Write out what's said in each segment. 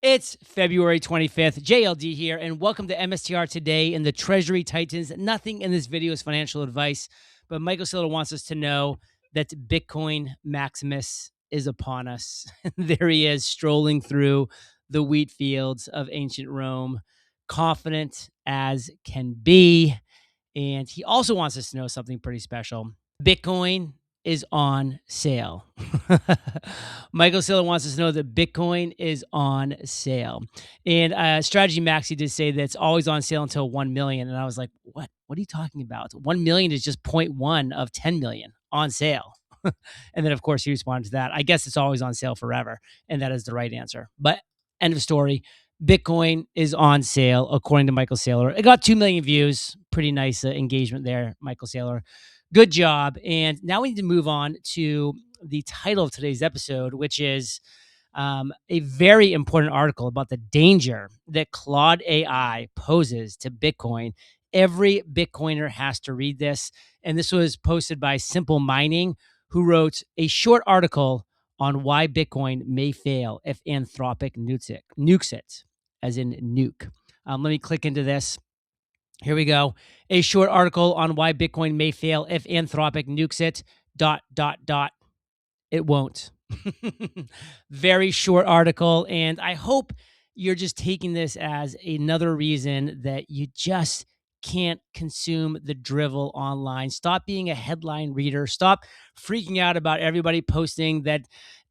It's February 25th, JLD here, and welcome to MSTR Today in the Treasury Titans. Nothing in this video is financial advice, but Michael Saylor wants us to know that Bitcoin Maximus is upon us. There he is, strolling through the wheat fields of ancient Rome, confident as can be. And he also wants us to know something pretty special. Bitcoin is on sale. Michael Saylor wants us to know that Bitcoin is on sale. And Strategy Maxi did say that it's always on sale until 1 million. And I was like, what? What are you talking about? 1 million is just 0.1 of 10 million on sale. And then, of course, he responded to that. I guess it's always on sale forever. And that is the right answer. But end of story. Bitcoin is on sale, according to Michael Saylor. It got 2 million views. Pretty nice engagement there, Michael Saylor. Good job. And now we need to move on to the title of today's episode, which is a very important article about the danger that Claude AI poses to Bitcoin. Every Bitcoiner has to read this. And this was posted by Simple Mining, who wrote a short article on why Bitcoin may fail if Anthropic nukes it, as in nuke. Let me click into this. Here we go. A short article on why Bitcoin may fail if Anthropic nukes it. ... It won't. Very short article. And I hope you're just taking this as another reason that you just can't consume the drivel online. Stop being a headline reader. Stop freaking out about everybody posting that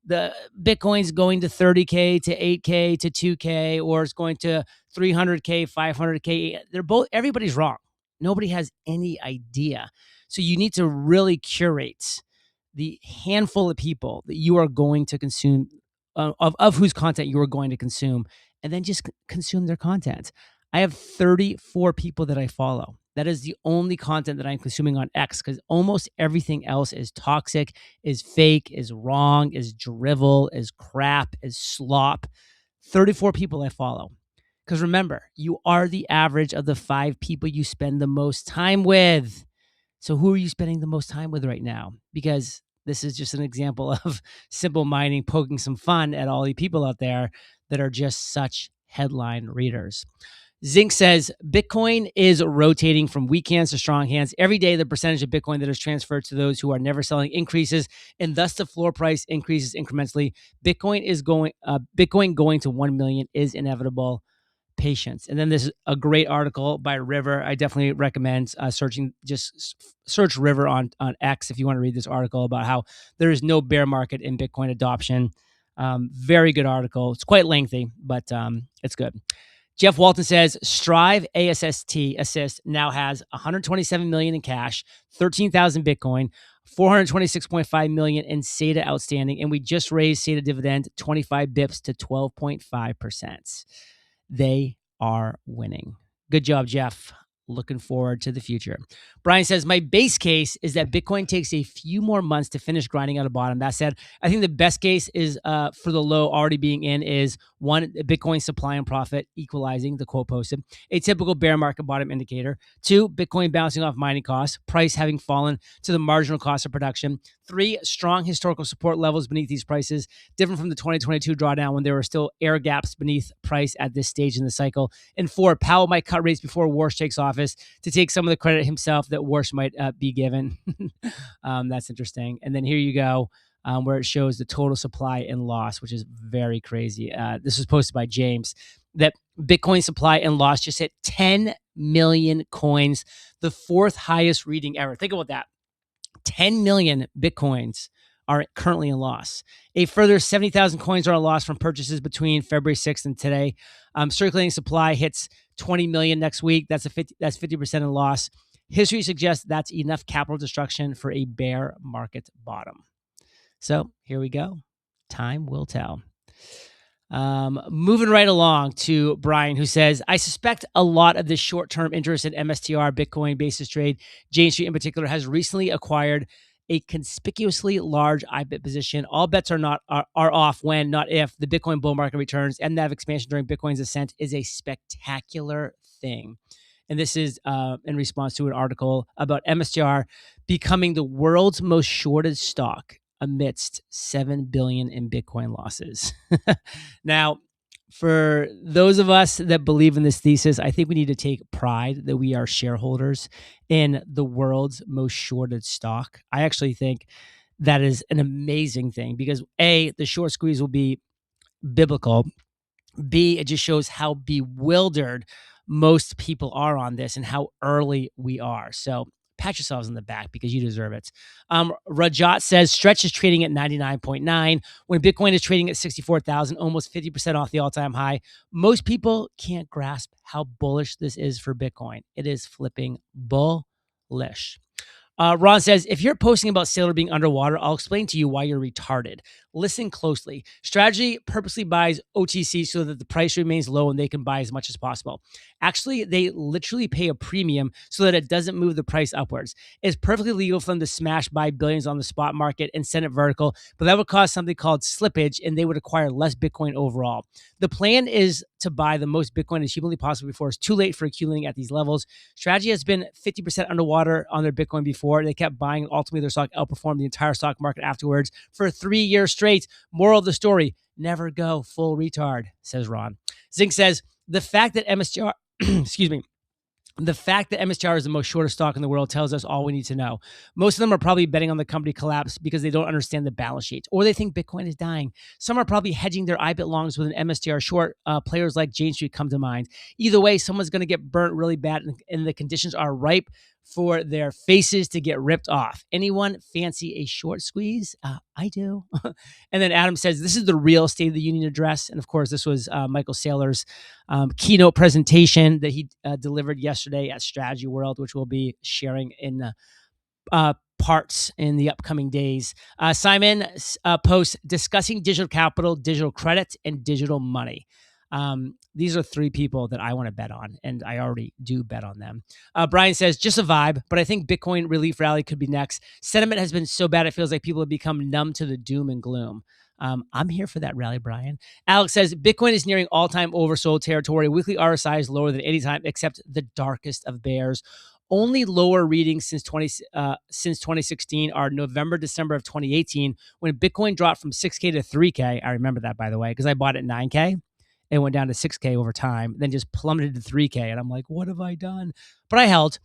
the Bitcoin's going to 30K to 8K to 2K, or it's going to 300K, 500K. Everybody's wrong. Nobody has any idea. So you need to really curate the handful of people that you are going to consume, of whose content you are going to consume, and then just consume their content. I have 34 people that I follow. That is the only content that I'm consuming on X, because almost everything else is toxic, is fake, is wrong, is drivel, is crap, is slop. 34 people I follow. Because remember, you are the average of the 5 people you spend the most time with. So who are you spending the most time with right now? Because this is just an example of Simple Mining poking some fun at all the people out there that are just such headline readers. Zinc says Bitcoin is rotating from weak hands to strong hands. Every day, the percentage of Bitcoin that is transferred to those who are never selling increases, and thus the floor price increases incrementally. Bitcoin going to 1 million is inevitable. Patience. And then there's a great article by River. I definitely recommend search River on X if you want to read this article about how there is no bear market in Bitcoin adoption. Very good article. It's quite lengthy, but it's good. Jeff Walton says Strive Assist now has 127 million in cash, 13,000 Bitcoin, 426.5 million in SATA outstanding, and we just raised SATA dividend 25 bips to 12.5%. They are winning. Good job, Jeff. Looking forward to the future. Brian says, my base case is that Bitcoin takes a few more months to finish grinding out a bottom. That said, I think the best case is for the low already being in is 1, Bitcoin supply and profit equalizing, the quote posted, a typical bear market bottom indicator. 2, Bitcoin bouncing off mining costs, price having fallen to the marginal cost of production. 3, strong historical support levels beneath these prices, different from the 2022 drawdown when there were still air gaps beneath price at this stage in the cycle. And 4, Powell might cut rates before Warsh takes office to take some of the credit himself that Warsh might be given. That's interesting. And then here you go, where it shows the total supply and loss, which is very crazy. This was posted by James, that Bitcoin supply and loss just hit 10 million coins, the 4th highest reading ever. Think about that. 10 million Bitcoins are currently in loss. A further 70,000 coins are in loss from purchases between February 6th and today. Circulating supply hits 20 million next week. That's 50% in loss. History suggests that's enough capital destruction for a bear market bottom. So here we go. Time will tell. Moving right along to Brian, who says, I suspect a lot of this short-term interest in MSTR, Bitcoin basis trade, Jane Street in particular, has recently acquired a conspicuously large IBIT position. All bets are off when, not if, the Bitcoin bull market returns. MNAV expansion during Bitcoin's ascent is a spectacular thing. And this is in response to an article about MSTR becoming the world's most shorted stock amidst 7 billion in Bitcoin losses. Now, For those of us that believe in this thesis, I think we need to take pride that we are shareholders in the world's most shorted stock. I actually think that is an amazing thing because A, the short squeeze will be biblical. B, it just shows how bewildered most people are on this and how early we are. So pat yourselves on the back because you deserve it. Rajat says Stretch is trading at 99.9 when Bitcoin is trading at 64,000, almost 50% off the all-time high. Most people can't grasp how bullish this is for Bitcoin. It is flipping bullish. Ron says, if you're posting about Saylor being underwater, I'll explain to you why you're retarded. Listen closely. Strategy purposely buys OTC so that the price remains low and they can buy as much as possible. Actually, they literally pay a premium so that it doesn't move the price upwards. It's perfectly legal for them to smash buy billions on the spot market and send it vertical, but that would cause something called slippage and they would acquire less Bitcoin overall. The plan is to buy the most Bitcoin as humanly possible before it's too late for accumulating at these levels. Strategy has been 50% underwater on their Bitcoin before. They kept buying, and ultimately their stock outperformed the entire stock market afterwards for 3 years straight. Moral of the story, never go full retard, says Ron. Zink says, the fact that MSTR, excuse me, the fact that MSTR is the most shortest stock in the world tells us all we need to know. Most of them are probably betting on the company collapse because they don't understand the balance sheet or they think Bitcoin is dying. Some are probably hedging their IBIT longs with an MSTR short. Players like Jane Street come to mind. Either way, someone's going to get burnt really bad and the conditions are ripe for their faces to get ripped off. Anyone fancy a short squeeze? I do. And then Adam says, this is the real State of the Union address. And of course, this was Michael Saylor's keynote presentation that he delivered yesterday at Strategy World, which we'll be sharing in parts in the upcoming days. Simon posts discussing digital capital, digital credit, and digital money. These are 3 people that I want to bet on, and I already do bet on them. Brian says, just a vibe, but I think Bitcoin relief rally could be next. Sentiment has been so bad, it feels like people have become numb to the doom and gloom. I'm here for that rally, Brian. Alex says, Bitcoin is nearing all-time oversold territory. Weekly RSI is lower than any time except the darkest of bears. Only lower readings since 2016 are November, December of 2018, when Bitcoin dropped from 6K to 3K. I remember that, by the way, because I bought it at 9K. It went down to 6K over time, then just plummeted to 3K. And I'm like, what have I done? But I held.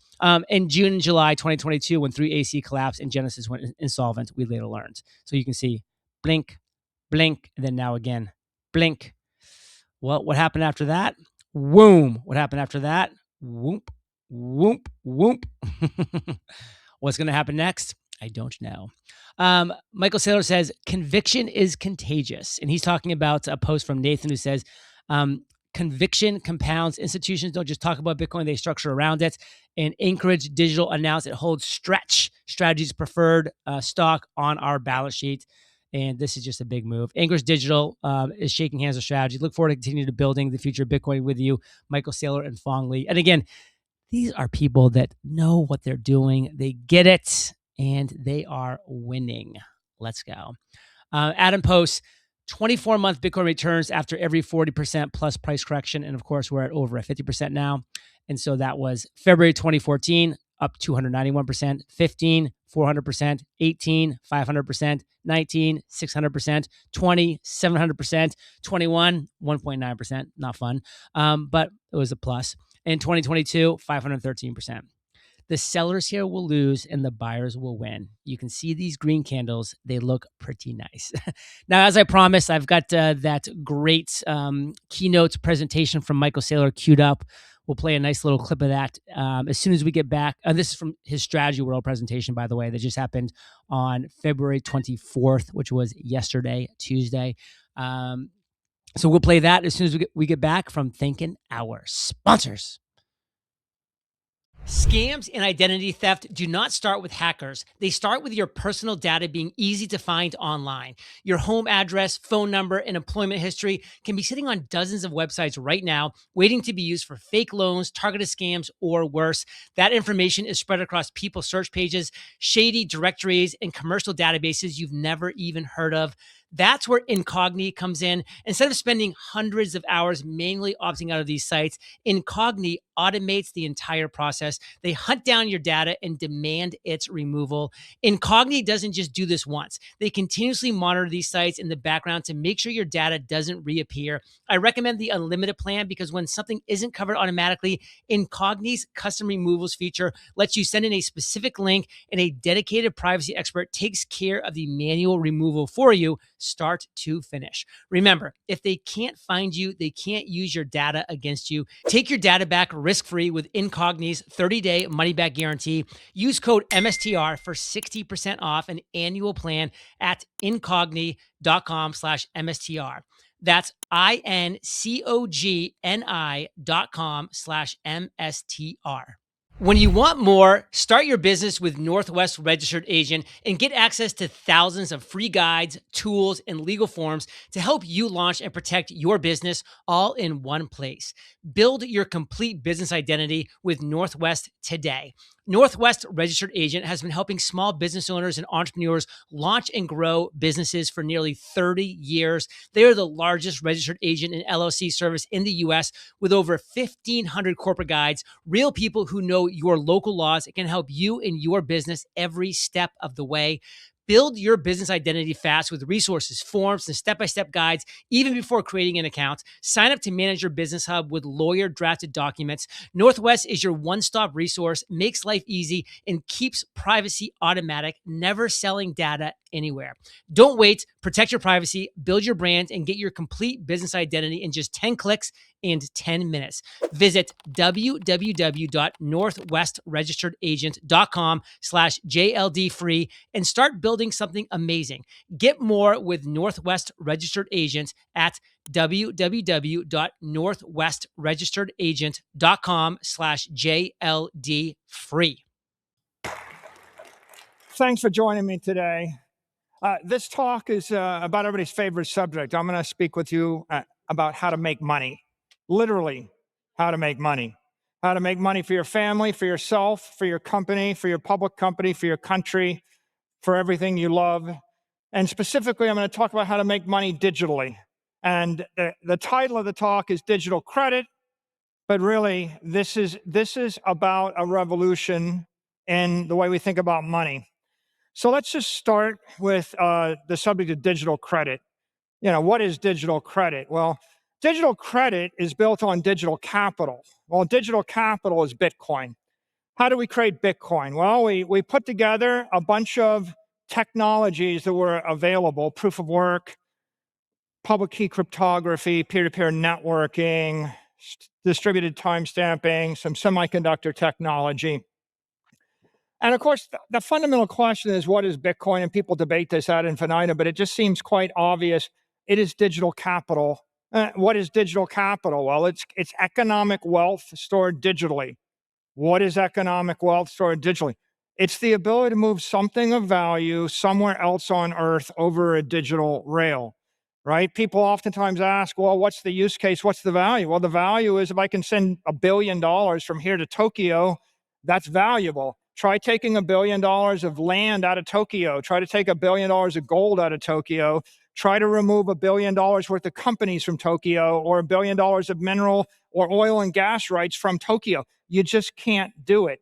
In June and July 2022, when 3AC collapsed and Genesis went insolvent, we later learned. So you can see blink, blink, and then now again, blink. Well, what happened after that? Whoom. What happened after that? Whoop, whoop, whoop. What's going to happen next? I don't know. Michael Saylor says, conviction is contagious. And he's talking about a post from Nathan who says, conviction compounds. Institutions don't just talk about Bitcoin, they structure around it. And Anchorage Digital announced it holds Stretch Strategy's preferred stock on our balance sheet. And this is just a big move. Anchorage Digital is shaking hands with Strategy. Look forward to continuing to building the future of Bitcoin with you, Michael Saylor and Fong Li. And again, these are people that know what they're doing. They get it, and they are winning. Let's go. Adam posts 24-month Bitcoin returns after every 40% plus price correction. And of course, we're at over at 50% now. And so that was February 2014, up 291%, 15, 400%, 18, 500%, 19, 600%, 20, 700%, 21, 1.9%. Not fun, but it was a plus. In 2022, 513%. The sellers here will lose and the buyers will win. You can see these green candles. They look pretty nice. Now, as I promised, I've got that great keynote presentation from Michael Saylor queued up. We'll play a nice little clip of that as soon as we get back. This is from his Strategy World presentation, by the way, that just happened on February 24th, which was yesterday, Tuesday. So we'll play that as soon as we get back from thanking our sponsors. Scams and identity theft do not start with hackers. They start with your personal data being easy to find online. Your home address, phone number, and employment history can be sitting on dozens of websites right now, waiting to be used for fake loans, targeted scams, or worse. That information is spread across people's search pages, shady directories, and commercial databases you've never even heard of. That's where Incogni comes in. Instead of spending hundreds of hours manually opting out of these sites, Incogni automates the entire process. They hunt down your data and demand its removal. Incogni doesn't just do this once. They continuously monitor these sites in the background to make sure your data doesn't reappear. I recommend the unlimited plan because when something isn't covered automatically, Incogni's custom removals feature lets you send in a specific link, and a dedicated privacy expert takes care of the manual removal for you, start to finish. Remember, if they can't find you, they can't use your data against you. Take your data back risk-free with Incogni's 30-day money-back guarantee. Use code MSTR for 60% off an annual plan at incogni.com/MSTR. That's incogni.com/MSTR. When you want more, start your business with Northwest Registered Agent and get access to thousands of free guides, tools, and legal forms to help you launch and protect your business all in one place. Build your complete business identity with Northwest today. Northwest Registered Agent has been helping small business owners and entrepreneurs launch and grow businesses for nearly 30 years. They are the largest registered agent and LLC service in the U.S. with over 1,500 corporate guides, real people who know your local laws and can help you in your business every step of the way. Build your business identity fast with resources, forms, and step-by-step guides, even before creating an account. Sign up to manage your business hub with lawyer-drafted documents. Northwest is your one-stop resource, makes life easy, and keeps privacy automatic, never selling data anywhere. Don't wait. Protect your privacy, build your brand, and get your complete business identity in just 10 clicks and 10 minutes. Visit www.northwestregisteredagent.com/JLD free and start building something amazing. Get more with Northwest Registered Agent at www.northwestregisteredagent.com/JLD free. Thanks for joining me today. This talk is about everybody's favorite subject. I'm going to speak with you about how to make money. Literally, how to make money. How to make money for your family, for yourself, for your company, for your public company, for your country, for everything you love. And specifically, I'm going to talk about how to make money digitally. And the title of the talk is Digital Credit, but really, this is about a revolution in the way we think about money. So let's just start with the subject of digital credit. What is digital credit? Well, digital credit is built on digital capital. Well, digital capital is Bitcoin. How do we create Bitcoin? Well, we put together a bunch of technologies that were available: proof of work, public key cryptography, peer-to-peer networking, distributed timestamping, some semiconductor technology. And of course, the fundamental question is, what is Bitcoin? And people debate this ad infinitum, but it just seems quite obvious. It is digital capital. What is digital capital? Well, it's economic wealth stored digitally. What is economic wealth stored digitally? It's the ability to move something of value somewhere else on Earth over a digital rail, right? People oftentimes ask, well, what's the use case? What's the value? Well, the value is if I can send $1 billion from here to Tokyo, that's valuable. Try taking $1 billion of land out of Tokyo. Try to take $1 billion of gold out of Tokyo. Try to remove $1 billion worth of companies from Tokyo, or $1 billion of mineral or oil and gas rights from Tokyo. You just can't do it.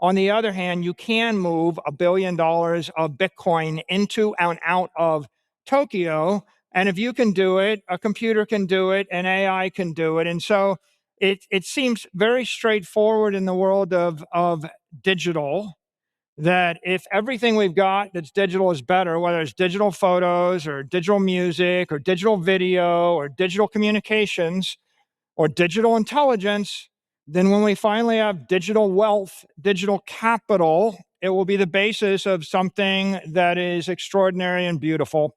On the other hand, you can move $1 billion of Bitcoin into and out of Tokyo. And if you can do it, a computer can do it, and AI can do it. And so it seems very straightforward in the world of digital, that if everything we've got that's digital is better, whether it's digital photos or digital music or digital video or digital communications or digital intelligence, then when we finally have digital wealth, digital capital, it will be the basis of something that is extraordinary and beautiful.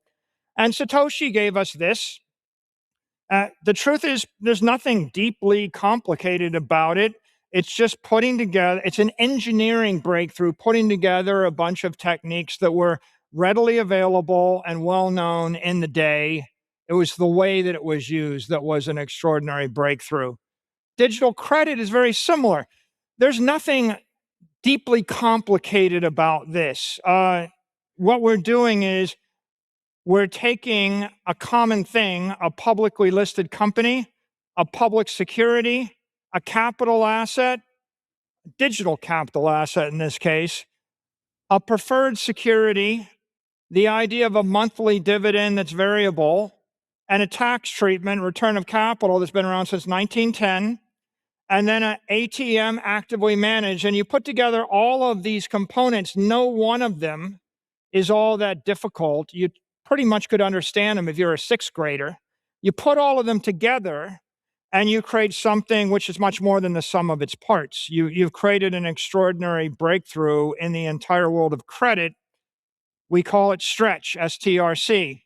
And Satoshi gave us this. The truth is, there's nothing deeply complicated about it. It's just putting together, it's an engineering breakthrough, putting together a bunch of techniques that were readily available and well-known in the day. It was the way that it was used that was an extraordinary breakthrough. Digital credit is very similar. There's nothing deeply complicated about this. What we're doing is we're taking a common thing, a publicly listed company, a public security, a capital asset, digital capital asset in this case, a preferred security, the idea of a monthly dividend that's variable, and a tax treatment, return of capital, that's been around since 1910, and then an ATM actively managed. And you put together all of these components, no one of them is all that difficult. You pretty much could understand them if you're a sixth grader. You put all of them together and you create something which is much more than the sum of its parts. You've created an extraordinary breakthrough in the entire world of credit. We call it Stretch, STRC.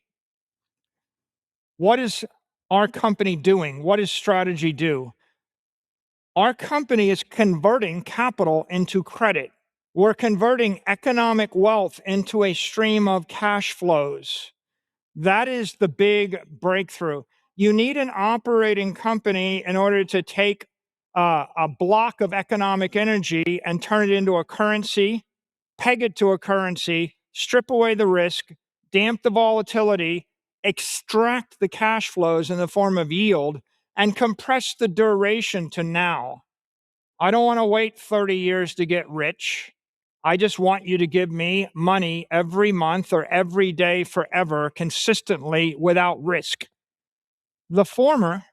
What is our company doing? What does strategy do? Our company is converting capital into credit. We're converting economic wealth into a stream of cash flows. That is the big breakthrough. You need an operating company in order to take a block of economic energy and turn it into a currency, peg it to a currency, strip away the risk, damp the volatility, extract the cash flows in the form of yield, and compress the duration to now. I don't want to wait 30 years to get rich. I just want you to give me money every month or every day forever, consistently, without risk. The former,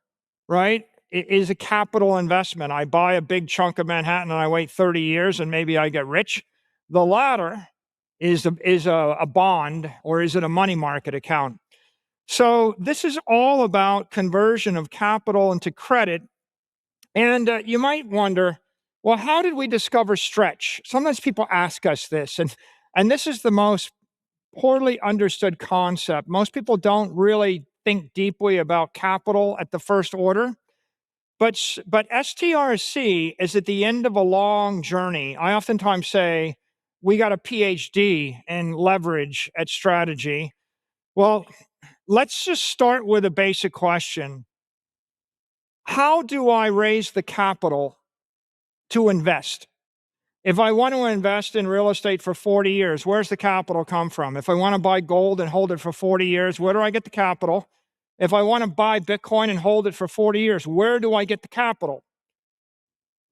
right, is a capital investment. I buy a big chunk of Manhattan and I wait 30 years and maybe I get rich. The latter is a bond, or is it a money market account? So this is all about conversion of capital into credit. And you might wonder, well, how did we discover Stretch? Sometimes people ask us this, and this is the most poorly understood concept. Most people don't really think deeply about capital at the first order. But STRC is at the end of a long journey. I oftentimes say we got a PhD in leverage at strategy. Well, let's just start with a basic question. How do I raise the capital to invest? If I want to invest in real estate for 40 years, where's the capital come from? If I want to buy gold and hold it for 40 years, where do I get the capital? If I want to buy Bitcoin and hold it for 40 years, where do I get the capital?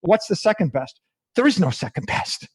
What's the second best? There is no second best.